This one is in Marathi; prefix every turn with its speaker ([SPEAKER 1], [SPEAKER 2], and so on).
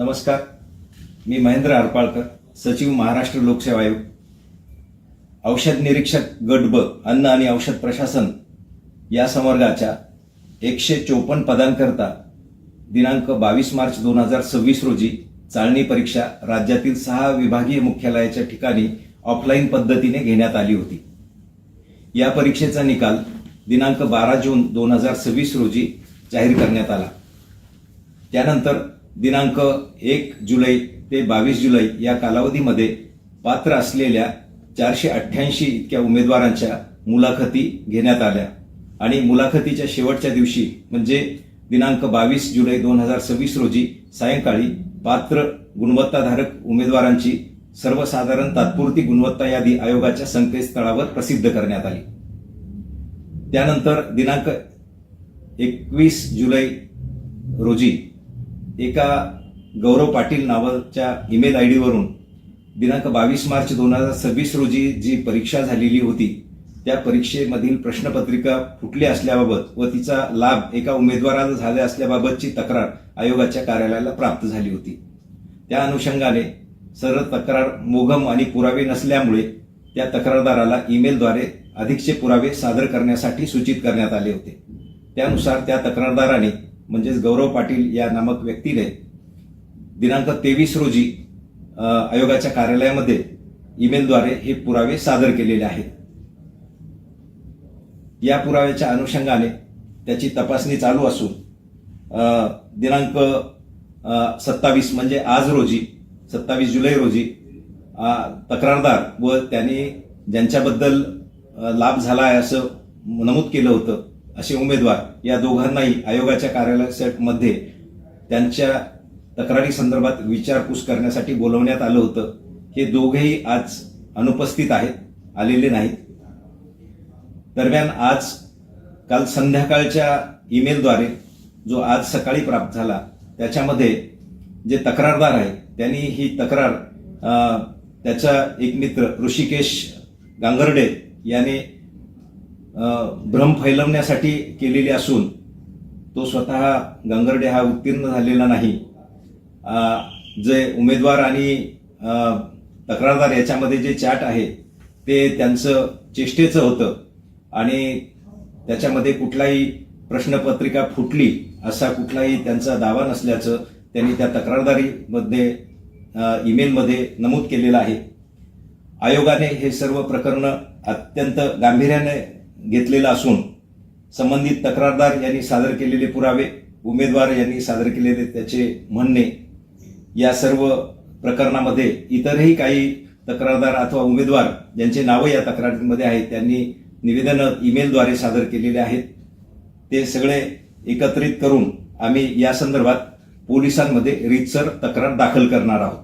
[SPEAKER 1] नमस्कार. मी महेंद्र हरपाळकर, सचिव महाराष्ट्र लोकसेवा आयोग. औषध निरीक्षक गट ब अन्न आणि औषध प्रशासन या संवर्गाच्या 154 पदांकरता दिनांक 22 मार्च 2026 रोजी चाळणी परीक्षा राज्यातील 6 विभागीय मुख्यालयाच्या ठिकाणी ऑफलाईन पद्धतीने घेण्यात आली होती. या परीक्षेचा निकाल दिनांक 12 जून 2026 रोजी जाहीर करण्यात आला. त्यानंतर दिनांक 1 जुलै ते 22 जुलै या कालावधीमध्ये पात्र असलेल्या 488 इतक्या उमेदवारांच्या मुलाखती घेण्यात आल्या आणि मुलाखतीच्या शेवटच्या दिवशी म्हणजे दिनांक 22 जुलै 2026 रोजी सायंकाळी पात्र गुणवत्ताधारक उमेदवारांची सर्वसाधारण तात्पुरती गुणवत्ता यादी आयोगाच्या संकेतस्थळावर प्रसिद्ध करण्यात आली. त्यानंतर दिनांक 21 जुलै रोजी एका गौरव पाटील नावाच्या ईमेल आयडी वरून दिनांक 22 मार्च 2026 रोजी जी परीक्षा झालेली होती त्या परीक्षेमधील प्रश्नपत्रिका फुटली असल्याबाबत व तिचा लाभ एका उमेदवाराला झाला असल्याबाबतची तक्रार आयोगाच्या कार्यालयाला प्राप्त झाली होती. त्या अनुषंगाने सरळ तक्रार मोघम आणि पुरावे नसल्यामुळे त्या तक्रारदाराला ईमेलद्वारे अधिकचे पुरावे सादर करण्यासाठी सूचित करण्यात आले होते. त्यानुसार त्या तक्रारदाराने म्हणजेच गौरव पाटील या नामक व्यक्तीने दिनांक 23 रोजी आयोगाच्या कार्यालयामध्ये ईमेलद्वारे हे पुरावे सादर केलेले आहेत. या पुराव्याच्या अनुषंगाने त्याची तपासणी चालू असून दिनांक 27 म्हणजे आज रोजी 27 जुलै रोजी तक्रारदार व त्यांनी ज्यांच्याबद्दल लाभ झाला आहे असं नमूद केलं होतं असे उमेदवार या दोघांनाही आयोगाच्या कार्यालयामध्ये त्यांच्या तक्रारी संदर्भात विचारपूस करण्यासाठी बोलवण्यात आलं होतं. हे दोघेही आज अनुपस्थित आहेत, आलेले नाहीत. दरम्यान आज काल संध्याकाळच्या ईमेलद्वारे जो आज सकाळी प्राप्त झाला त्याच्यामध्ये जे तक्रारदार आहे त्यांनी ही तक्रार त्याचा एक मित्र ऋषिकेश गांगर्डे याने भ्रम फैलवण्यासाठी केलेली असून तो स्वतः गांगर्डे हा उत्तीर्ण झालेला नाही. जे उमेदवार आणि तक्रारदार याच्यामध्ये जे चॅट आहे ते त्यांचं चेष्टेचं होतं आणि त्याच्यामध्ये कुठलाही प्रश्नपत्रिका फुटली असा कुठलाही त्यांचा दावा नसल्याचं त्यांनी त्या तक्रारदारीमध्ये ईमेलमध्ये नमूद केलेलं आहे. आयोगाने हे सर्व प्रकरण अत्यंत गांभीर्याने घेतलेलं असून संबंधित तक्रारदार यांनी सादर केलेले पुरावे, उमेदवार यांनी सादर केलेले त्याचे म्हणणे या सर्व प्रकरणामध्ये इतरही काही तक्रारदार अथवा उमेदवार ज्यांचे नावं या तक्रारीमध्ये आहेत त्यांनी निवेदनं ईमेलद्वारे सादर केलेले आहेत. ते सगळे एकत्रित करून आम्ही या संदर्भात पोलिसांमध्ये रीतसर तक्रार दाखल करणार आहोत.